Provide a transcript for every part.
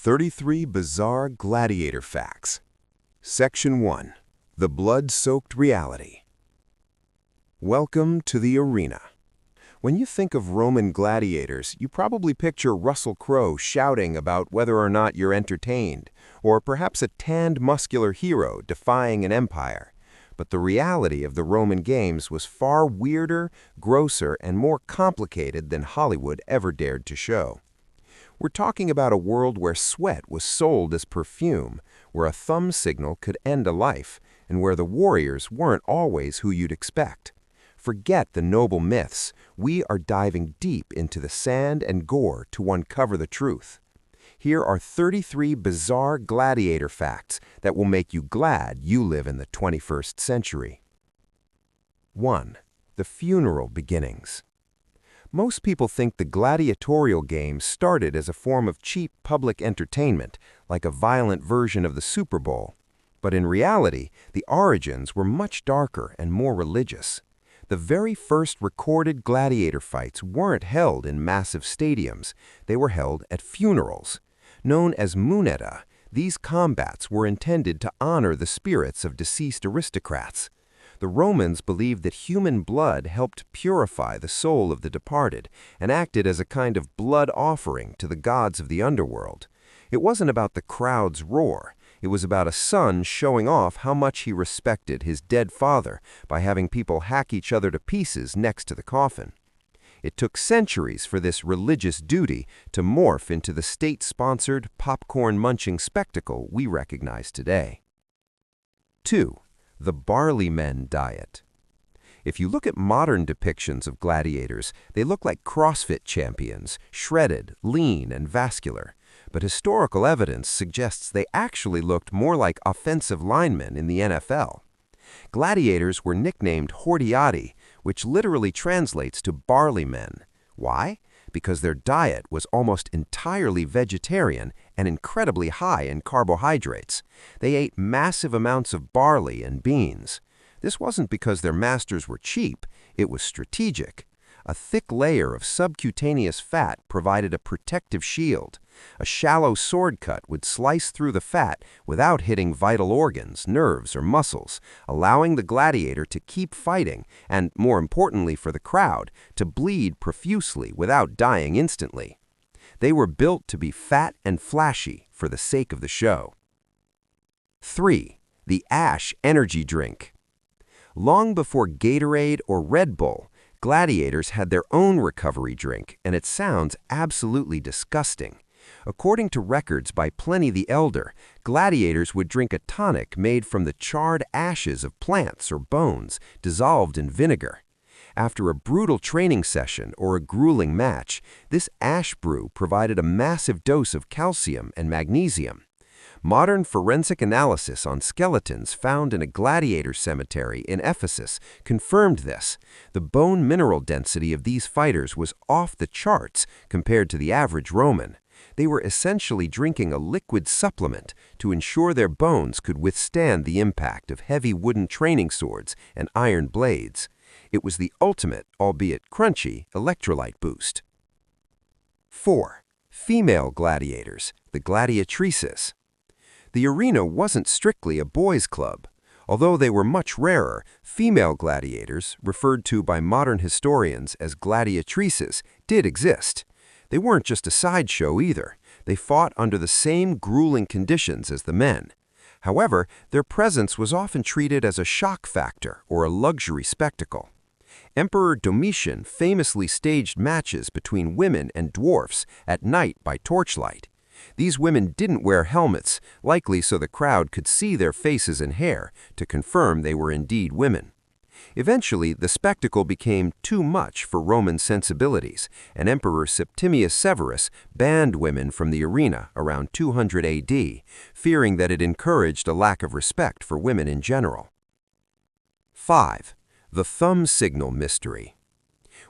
33 Bizarre Gladiator Facts. Section 1. The Blood-Soaked Reality. Welcome to the arena. When you think of Roman gladiators, you probably picture Russell Crowe shouting about whether or not you're entertained, or perhaps a tanned, muscular hero defying an empire. But the reality of the Roman Games was far weirder, grosser, and more complicated than Hollywood ever dared to show. We're talking about a world where sweat was sold as perfume, where a thumb signal could end a life, and where the warriors weren't always who you'd expect. Forget the noble myths. We are diving deep into the sand and gore to uncover the truth. Here are 33 bizarre gladiator facts that will make you glad you live in the 21st century. 1. The funeral beginnings. Most people think the gladiatorial games started as a form of cheap public entertainment, like a violent version of the Super Bowl. But in reality, the origins were much darker and more religious. The very first recorded gladiator fights weren't held in massive stadiums. They were held at funerals. Known as munera, these combats were intended to honor the spirits of deceased aristocrats. The Romans believed that human blood helped purify the soul of the departed and acted as a kind of blood offering to the gods of the underworld. It wasn't about the crowd's roar. It was about a son showing off how much he respected his dead father by having people hack each other to pieces next to the coffin. It took centuries for this religious duty to morph into the state-sponsored, popcorn-munching spectacle we recognize today. 2. The barley men diet. If you look at modern depictions of gladiators, they look like CrossFit champions, shredded, lean, and vascular. But historical evidence suggests they actually looked more like offensive linemen in the NFL. Gladiators were nicknamed hordeati, which literally translates to barley men. Why? Because their diet was almost entirely vegetarian and incredibly high in carbohydrates. They ate massive amounts of barley and beans. This wasn't because their masters were cheap, it was strategic. A thick layer of subcutaneous fat provided a protective shield. A shallow sword cut would slice through the fat without hitting vital organs, nerves, or muscles, allowing the gladiator to keep fighting and, more importantly for the crowd, to bleed profusely without dying instantly. They were built to be fat and flashy for the sake of the show. 3. The Ash Energy Drink. Long before Gatorade or Red Bull, gladiators had their own recovery drink, and it sounds absolutely disgusting. According to records by Pliny the Elder, gladiators would drink a tonic made from the charred ashes of plants or bones dissolved in vinegar. After a brutal training session or a grueling match, this ash brew provided a massive dose of calcium and magnesium. Modern forensic analysis on skeletons found in a gladiator cemetery in Ephesus confirmed this. The bone mineral density of these fighters was off the charts compared to the average Roman. They were essentially drinking a liquid supplement to ensure their bones could withstand the impact of heavy wooden training swords and iron blades. It was the ultimate, albeit crunchy, electrolyte boost. 4. Female gladiators, the gladiatrices. The arena wasn't strictly a boys' club. Although they were much rarer, female gladiators, referred to by modern historians as gladiatrices, did exist. They weren't just a sideshow either. They fought under the same grueling conditions as the men. However, their presence was often treated as a shock factor or a luxury spectacle. Emperor Domitian famously staged matches between women and dwarfs at night by torchlight. These women didn't wear helmets, likely so the crowd could see their faces and hair to confirm they were indeed women. Eventually, the spectacle became too much for Roman sensibilities, and Emperor Septimius Severus banned women from the arena around 200 AD, fearing that it encouraged a lack of respect for women in general. 5. The thumb signal mystery.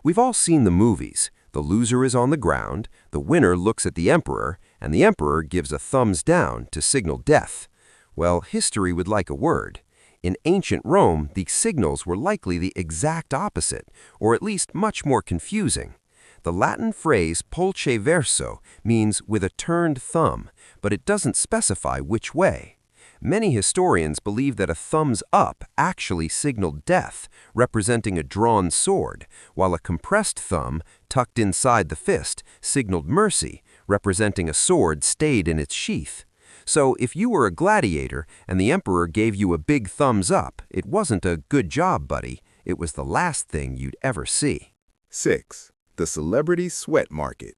We've all seen the movies. The loser is on the ground, the winner looks at the emperor, and the emperor gives a thumbs down to signal death. Well, history would like a word. In ancient Rome, the signals were likely the exact opposite, or at least much more confusing. The Latin phrase pulce verso means with a turned thumb, but it doesn't specify which way. Many historians believe that a thumbs up actually signaled death, representing a drawn sword, while a compressed thumb, tucked inside the fist, signaled mercy, representing a sword stayed in its sheath. So if you were a gladiator and the emperor gave you a big thumbs up, it wasn't a good job, buddy. It was the last thing you'd ever see. 6. The celebrity sweat market.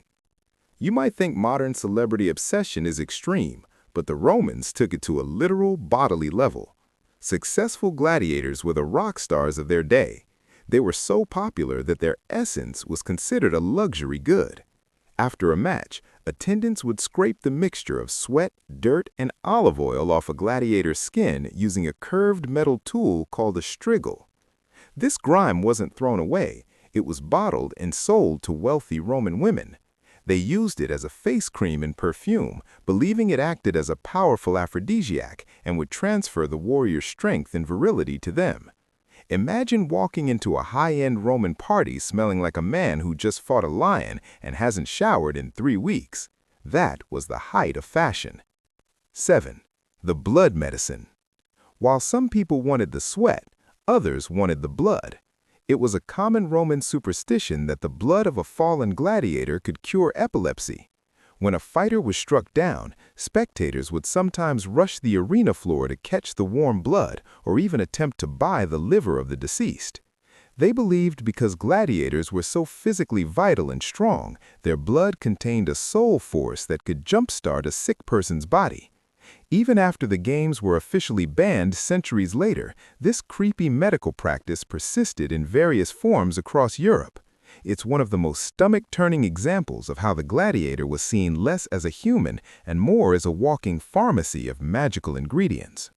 You might think modern celebrity obsession is extreme, but the Romans took it to a literal bodily level. Successful gladiators were the rock stars of their day. They were so popular that their essence was considered a luxury good. After a match, attendants would scrape the mixture of sweat, dirt, and olive oil off a gladiator's skin using a curved metal tool called a strigil. This grime wasn't thrown away. It was bottled and sold to wealthy Roman women. They used it as a face cream and perfume, believing it acted as a powerful aphrodisiac and would transfer the warrior's strength and virility to them. Imagine walking into a high-end Roman party smelling like a man who just fought a lion and hasn't showered in 3 weeks. That was the height of fashion. 7. The blood medicine. While some people wanted the sweat, others wanted the blood. It was a common Roman superstition that the blood of a fallen gladiator could cure epilepsy. When a fighter was struck down, spectators would sometimes rush the arena floor to catch the warm blood or even attempt to buy the liver of the deceased. They believed because gladiators were so physically vital and strong, their blood contained a soul force that could jumpstart a sick person's body. Even after the games were officially banned centuries later, this creepy medical practice persisted in various forms across Europe. It's one of the most stomach-turning examples of how the gladiator was seen less as a human and more as a walking pharmacy of magical ingredients.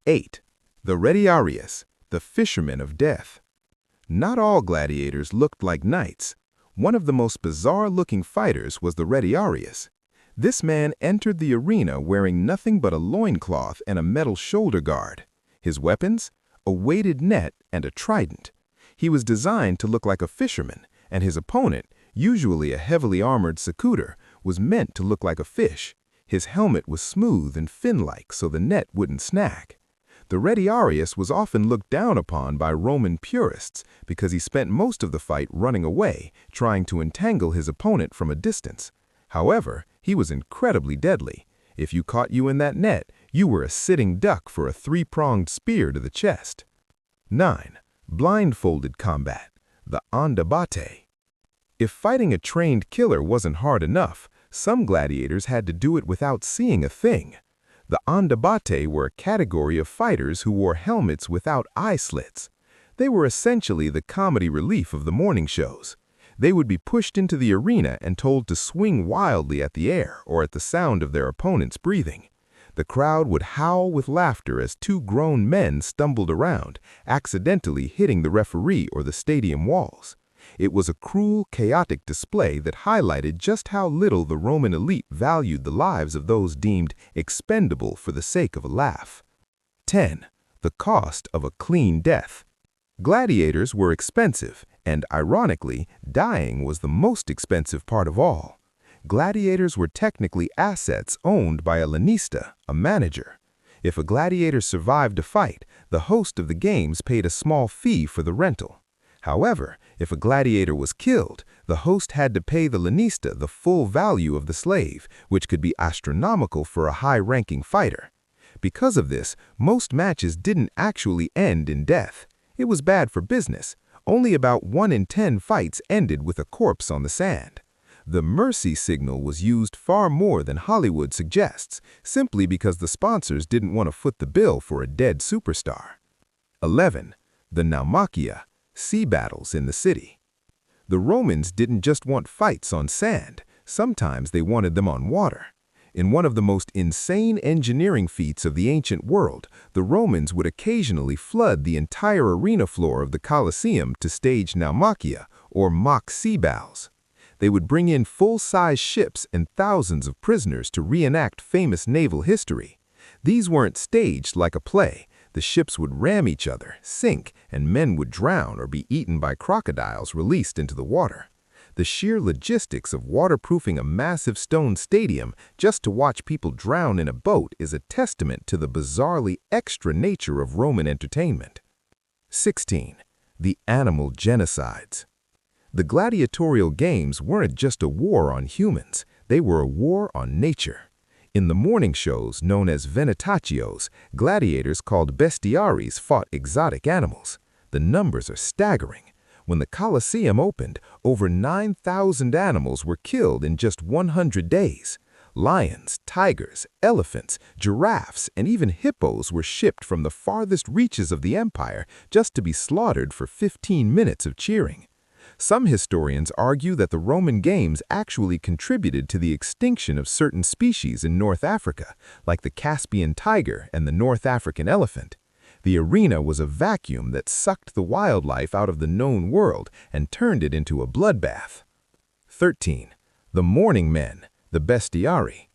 8. The retiarius, the fisherman of death. Not all gladiators looked like knights. One of the most bizarre-looking fighters was the retiarius. This man entered the arena wearing nothing but a loincloth and a metal shoulder guard. His weapons? A weighted net and a trident. He was designed to look like a fisherman, and his opponent, usually a heavily armored secutor, was meant to look like a fish. His helmet was smooth and fin-like so the net wouldn't snag. The retiarius was often looked down upon by Roman purists because he spent most of the fight running away, trying to entangle his opponent from a distance. However, he was incredibly deadly. If you caught you in that net, you were a sitting duck for a 3-pronged spear to the chest. 9. Blindfolded combat, the andabate. If fighting a trained killer wasn't hard enough, some gladiators had to do it without seeing a thing. The andabate were a category of fighters who wore helmets without eye slits. They were essentially the comedy relief of the morning shows. They would be pushed into the arena and told to swing wildly at the air or at the sound of their opponent's breathing. The crowd would howl with laughter as 2 grown men stumbled around, accidentally hitting the referee or the stadium walls. It was a cruel, chaotic display that highlighted just how little the Roman elite valued the lives of those deemed expendable for the sake of a laugh. 10. The cost of a clean death. Gladiators were expensive, and ironically, dying was the most expensive part of all. Gladiators were technically assets owned by a lanista, a manager. If a gladiator survived a fight, the host of the games paid a small fee for the rental. However, if a gladiator was killed, the host had to pay the lanista the full value of the slave, which could be astronomical for a high-ranking fighter. Because of this, most matches didn't actually end in death. It was bad for business. Only about 1 in 10 fights ended with a corpse on the sand. The mercy signal was used far more than Hollywood suggests, simply because the sponsors didn't want to foot the bill for a dead superstar. 11. The naumachia, sea battles in the city. The Romans didn't just want fights on sand. Sometimes they wanted them on water. In one of the most insane engineering feats of the ancient world, the Romans would occasionally flood the entire arena floor of the Colosseum to stage naumachia, or mock sea battles. They would bring in full-size ships and thousands of prisoners to reenact famous naval history. These weren't staged like a play. The ships would ram each other, sink, and men would drown or be eaten by crocodiles released into the water. The sheer logistics of waterproofing a massive stone stadium just to watch people drown in a boat is a testament to the bizarrely extra nature of Roman entertainment. 16. The animal genocides. The gladiatorial games weren't just a war on humans, they were a war on nature. In the morning shows known as venataccios, gladiators called bestiaries fought exotic animals. The numbers are staggering. When the Colosseum opened, over 9,000 animals were killed in just 100 days. Lions, tigers, elephants, giraffes, and even hippos were shipped from the farthest reaches of the empire just to be slaughtered for 15 minutes of cheering. Some historians argue that the Roman games actually contributed to the extinction of certain species in North Africa, like the Caspian tiger and the North African elephant. The arena was a vacuum that sucked the wildlife out of the known world and turned it into a bloodbath. 13. The morning men, the bestiari.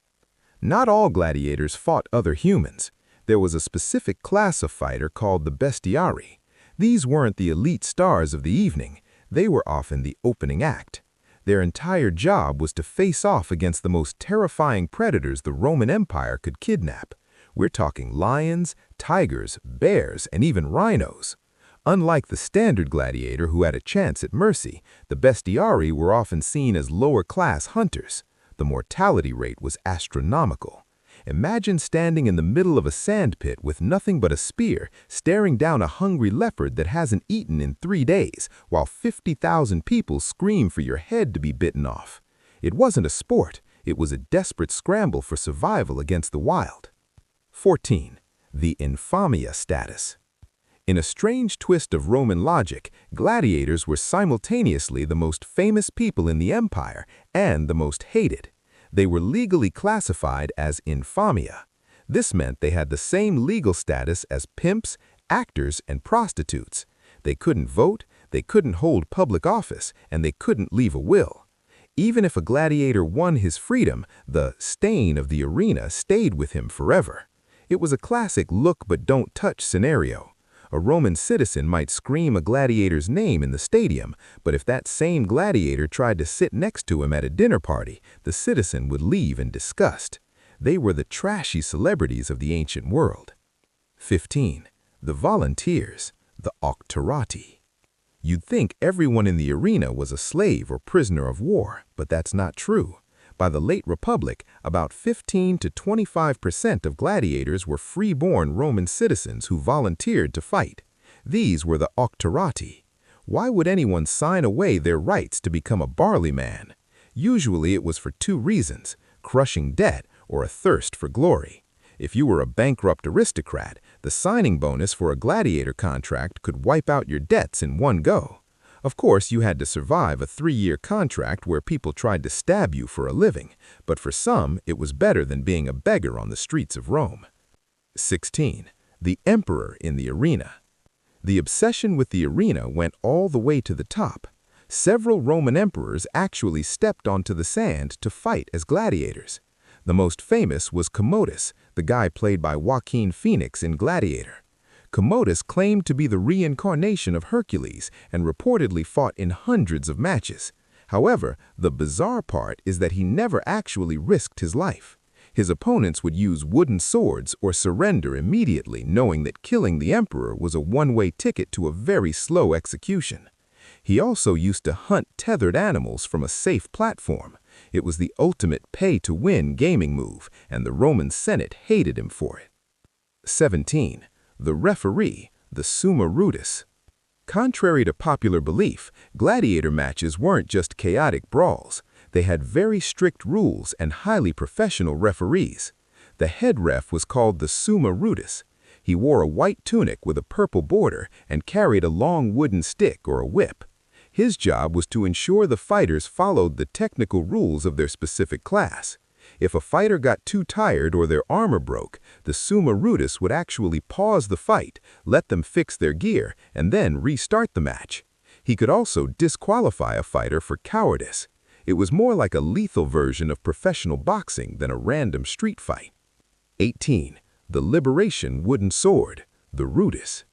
Not all gladiators fought other humans. There was a specific class of fighter called the bestiari. These weren't the elite stars of the evening. They were often the opening act. Their entire job was to face off against the most terrifying predators the Roman Empire could kidnap. We're talking lions, tigers, bears, and even rhinos. Unlike the standard gladiator who had a chance at mercy, the bestiari were often seen as lower-class hunters. The mortality rate was astronomical. Imagine standing in the middle of a sandpit with nothing but a spear, staring down a hungry leopard that hasn't eaten in 3 days, while 50,000 people scream for your head to be bitten off. It wasn't a sport, it was a desperate scramble for survival against the wild. 14. The infamia status. In a strange twist of Roman logic, gladiators were simultaneously the most famous people in the empire and the most hated. They were legally classified as infamia. This meant they had the same legal status as pimps, actors, and prostitutes. They couldn't vote, they couldn't hold public office, and they couldn't leave a will. Even if a gladiator won his freedom, the stain of the arena stayed with him forever. It was a classic look-but-don't-touch scenario. A Roman citizen might scream a gladiator's name in the stadium, but if that same gladiator tried to sit next to him at a dinner party, the citizen would leave in disgust. They were the trashy celebrities of the ancient world. 15. The volunteers, the auctorati. You'd think everyone in the arena was a slave or prisoner of war, but that's not true. By the late Republic, about 15 to 25% of gladiators were free-born Roman citizens who volunteered to fight. These were the auctorati. Why would anyone sign away their rights to become a barley man? Usually it was for 2 reasons, crushing debt or a thirst for glory. If you were a bankrupt aristocrat, the signing bonus for a gladiator contract could wipe out your debts in one go. Of course, you had to survive a 3-year contract where people tried to stab you for a living, but for some, it was better than being a beggar on the streets of Rome. 16. The emperor in the arena. The obsession with the arena went all the way to the top. Several Roman emperors actually stepped onto the sand to fight as gladiators. The most famous was Commodus, the guy played by Joaquin Phoenix in Gladiator. Commodus claimed to be the reincarnation of Hercules and reportedly fought in hundreds of matches. However, the bizarre part is that he never actually risked his life. His opponents would use wooden swords or surrender immediately, knowing that killing the emperor was a one-way ticket to a very slow execution. He also used to hunt tethered animals from a safe platform. It was the ultimate pay-to-win gaming move, and the Roman Senate hated him for it. 17. The referee, the summa rudis. Contrary to popular belief, gladiator matches weren't just chaotic brawls. They had very strict rules and highly professional referees. The head ref was called the summa rudis. He wore a white tunic with a purple border and carried a long wooden stick or a whip. His job was to ensure the fighters followed the technical rules of their specific class. If a fighter got too tired or their armor broke, the summa rudis would actually pause the fight, let them fix their gear, and then restart the match. He could also disqualify a fighter for cowardice. It was more like a lethal version of professional boxing than a random street fight. 18. The liberation wooden sword, the rudis.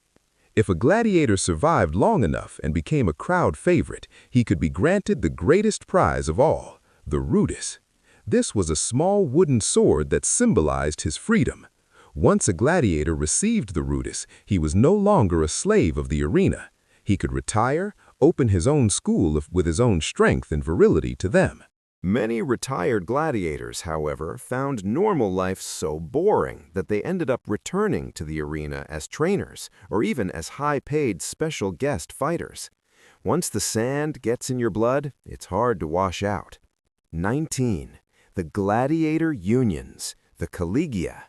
If a gladiator survived long enough and became a crowd favorite, he could be granted the greatest prize of all, the rudis. This was a small wooden sword that symbolized his freedom. Once a gladiator received the rudis, he was no longer a slave of the arena. He could retire, open his own school with his own strength and virility to them. Many retired gladiators, however, found normal life so boring that they ended up returning to the arena as trainers or even as high-paid special guest fighters. Once the sand gets in your blood, it's hard to wash out. 19. The gladiator unions, the collegia.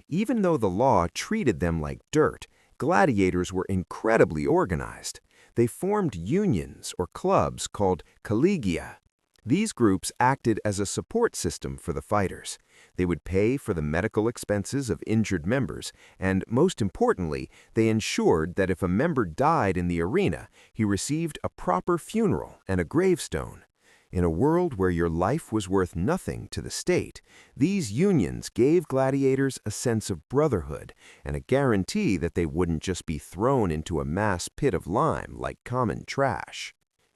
Even though the law treated them like dirt, gladiators were incredibly organized. They formed unions or clubs called collegia. These groups acted as a support system for the fighters. They would pay for the medical expenses of injured members, and most importantly, they ensured that if a member died in the arena, he received a proper funeral and a gravestone. In a world where your life was worth nothing to the state, these unions gave gladiators a sense of brotherhood and a guarantee that they wouldn't just be thrown into a mass pit of lime like common trash.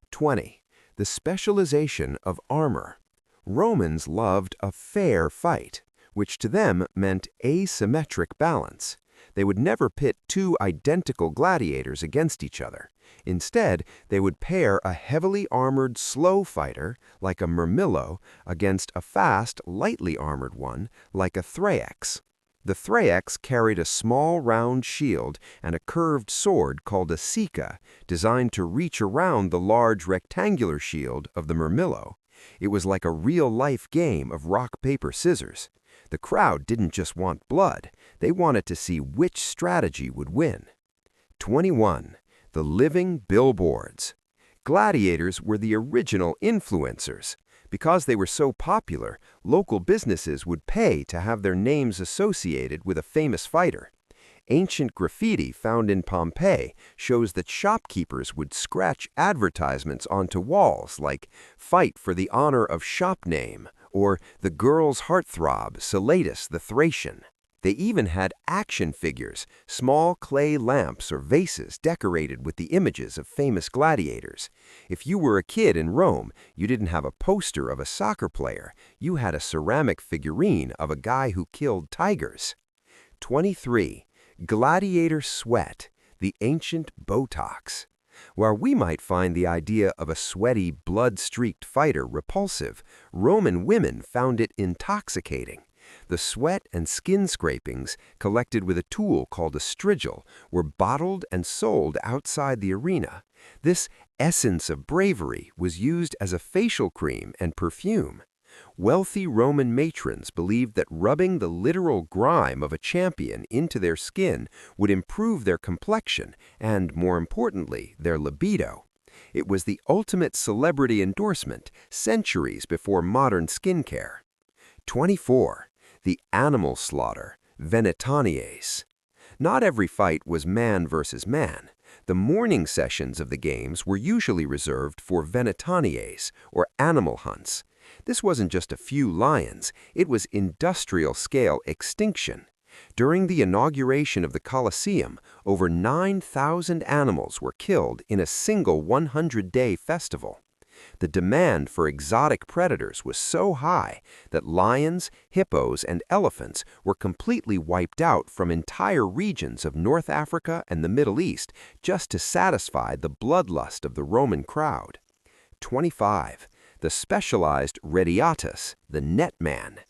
20. The specialization of armor. Romans loved a fair fight, which to them meant asymmetric balance. They would never pit two identical gladiators against each other. Instead, they would pair a heavily armored slow fighter, like a myrmillo, against a fast, lightly armored one, like a thraex. The thraex carried a small round shield and a curved sword called a sica, designed to reach around the large rectangular shield of the myrmillo. It was like a real-life game of rock, paper, scissors. The crowd didn't just want blood, they wanted to see which strategy would win. 21. The living billboards. Gladiators were the original influencers. Because they were so popular, local businesses would pay to have their names associated with a famous fighter. Ancient graffiti found in Pompeii shows that shopkeepers would scratch advertisements onto walls like "Fight for the honor of shop name" or "The girl's heartthrob, Salatus the Thracian." They even had action figures, small clay lamps or vases decorated with the images of famous gladiators. If you were a kid in Rome, you didn't have a poster of a soccer player. You had a ceramic figurine of a guy who killed tigers. 23. Gladiator sweat, the ancient Botox. While we might find the idea of a sweaty, blood-streaked fighter repulsive, Roman women found it intoxicating. The sweat and skin scrapings, collected with a tool called a strigil, were bottled and sold outside the arena. This essence of bravery was used as a facial cream and perfume. Wealthy Roman matrons believed that rubbing the literal grime of a champion into their skin would improve their complexion and, more importantly, their libido. It was the ultimate celebrity endorsement centuries before modern skincare. 24. The animal slaughter, venetanies. Not every fight was man versus man. The morning sessions of the games were usually reserved for venetanies, or animal hunts. This wasn't just a few lions, it was industrial-scale extinction. During the inauguration of the Colosseum, over 9,000 animals were killed in a single 100-day festival. The demand for exotic predators was so high that lions, hippos, and elephants were completely wiped out from entire regions of North Africa and the Middle East just to satisfy the bloodlust of the Roman crowd. 25. The specialized radiatus, the net man.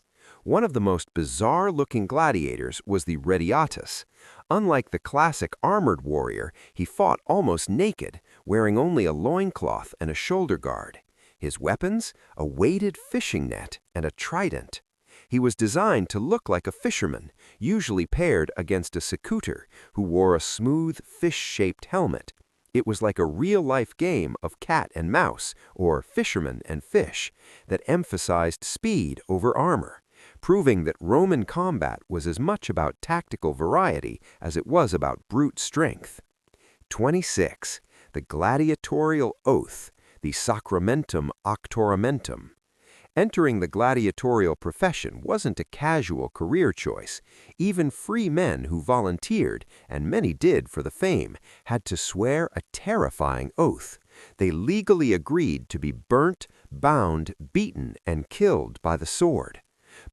One of the most bizarre-looking gladiators was the radiatus. Unlike the classic armored warrior, he fought almost naked, wearing only a loincloth and a shoulder guard. His weapons? A weighted fishing net and a trident. He was designed to look like a fisherman, usually paired against a secutor, who wore a smooth, fish-shaped helmet. It was like a real-life game of cat and mouse, or fisherman and fish, that emphasized speed over armor, proving that Roman combat was as much about tactical variety as it was about brute strength. 26. The gladiatorial oath, the sacramentum auctoramentum. Entering the gladiatorial profession wasn't a casual career choice. Even free men who volunteered, and many did for the fame, had to swear a terrifying oath. They legally agreed to be burnt, bound, beaten, and killed by the sword.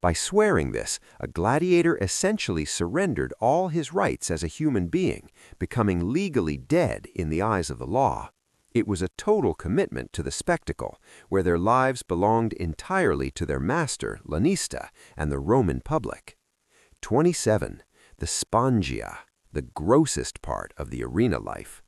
By swearing this, a gladiator essentially surrendered all his rights as a human being, becoming legally dead in the eyes of the law. It was a total commitment to the spectacle, where their lives belonged entirely to their master, Lanista, and the Roman public. 27. The spongia, the grossest part of the arena life.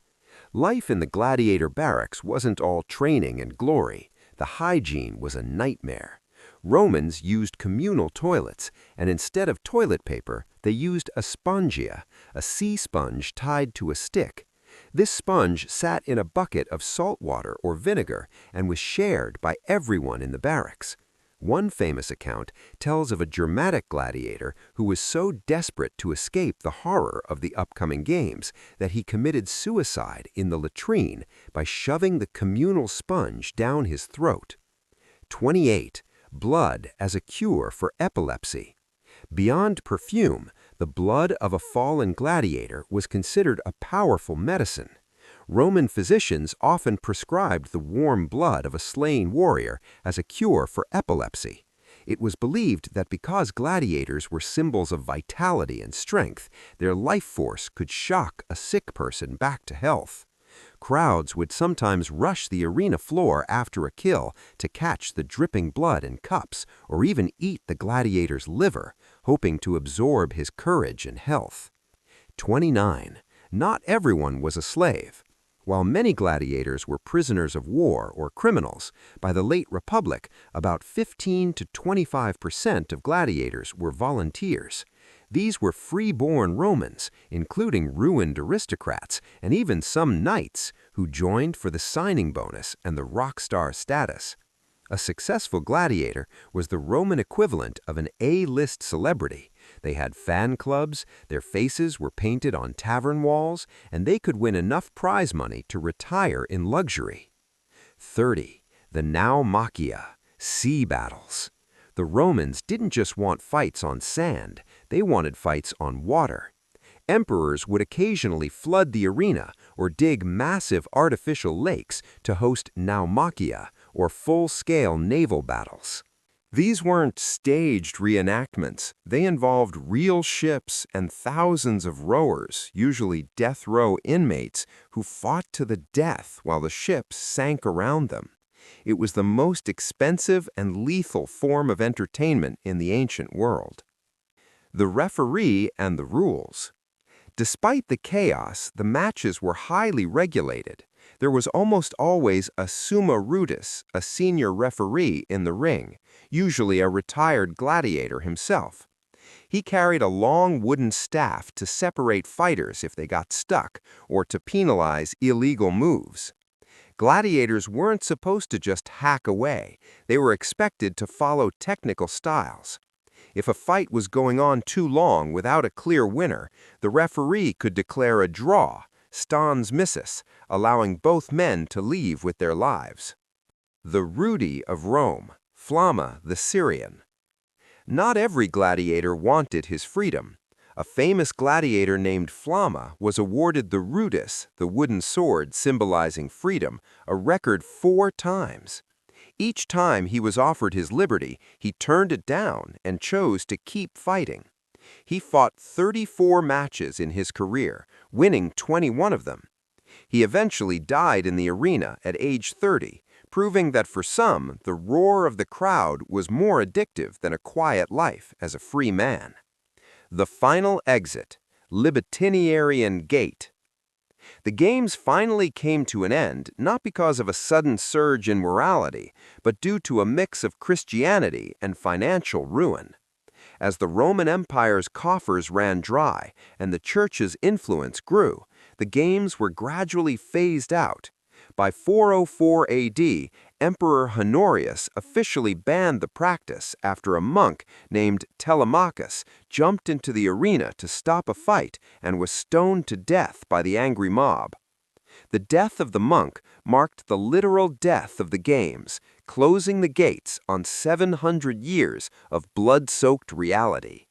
Life in the gladiator barracks wasn't all training and glory. The hygiene was a nightmare. Romans used communal toilets, and instead of toilet paper, they used a spongia, a sea sponge tied to a stick. This sponge sat in a bucket of salt water or vinegar and was shared by everyone in the barracks. One famous account tells of a dramatic gladiator who was so desperate to escape the horror of the upcoming games that he committed suicide in the latrine by shoving the communal sponge down his throat. 28. Blood as a cure for epilepsy. Beyond perfume, the blood of a fallen gladiator was considered a powerful medicine. Roman physicians often prescribed the warm blood of a slain warrior as a cure for epilepsy. It was believed that because gladiators were symbols of vitality and strength, their life force could shock a sick person back to health. Crowds would sometimes rush the arena floor after a kill to catch the dripping blood in cups or even eat the gladiator's liver, hoping to absorb his courage and health. 29. Not everyone was a slave. While many gladiators were prisoners of war or criminals, by the late Republic, about 15 to 25% of gladiators were volunteers. These were free-born Romans, including ruined aristocrats and even some knights who joined for the signing bonus and the rock star status. A successful gladiator was the Roman equivalent of an A-list celebrity. They had fan clubs, their faces were painted on tavern walls, and they could win enough prize money to retire in luxury. 30. The naumachia, sea battles. The Romans didn't just want fights on sand, they wanted fights on water. Emperors would occasionally flood the arena or dig massive artificial lakes to host naumachia, or full-scale naval battles. These weren't staged reenactments. They involved real ships and thousands of rowers, usually death row inmates, who fought to the death while the ships sank around them. It was the most expensive and lethal form of entertainment in the ancient world. The referee and the rules. Despite the chaos, the matches were highly regulated. There was almost always a summa rudis, a senior referee, in the ring, usually a retired gladiator himself. He carried a long wooden staff to separate fighters if they got stuck, or to penalize illegal moves. Gladiators weren't supposed to just hack away. They were expected to follow technical styles. If a fight was going on too long without a clear winner, the referee could declare a draw, stans missus, allowing both men to leave with their lives. The Rudi of Rome, Flamma the Syrian. Not every gladiator wanted his freedom. A famous gladiator named Flamma was awarded the rudis, the wooden sword symbolizing freedom, a record 4 times. Each time he was offered his liberty, he turned it down and chose to keep fighting. He fought 34 matches in his career, winning 21 of them. He eventually died in the arena at age 30, proving that for some, the roar of the crowd was more addictive than a quiet life as a free man. The final exit, Libetiniarian Gate. The games finally came to an end not because of a sudden surge in morality, but due to a mix of Christianity and financial ruin. As the Roman Empire's coffers ran dry and the Church's influence grew, the games were gradually phased out. By 404 AD, Emperor Honorius officially banned the practice after a monk named Telemachus jumped into the arena to stop a fight and was stoned to death by the angry mob. The death of the monk marked the literal death of the games, closing the gates on 700 years of blood-soaked reality.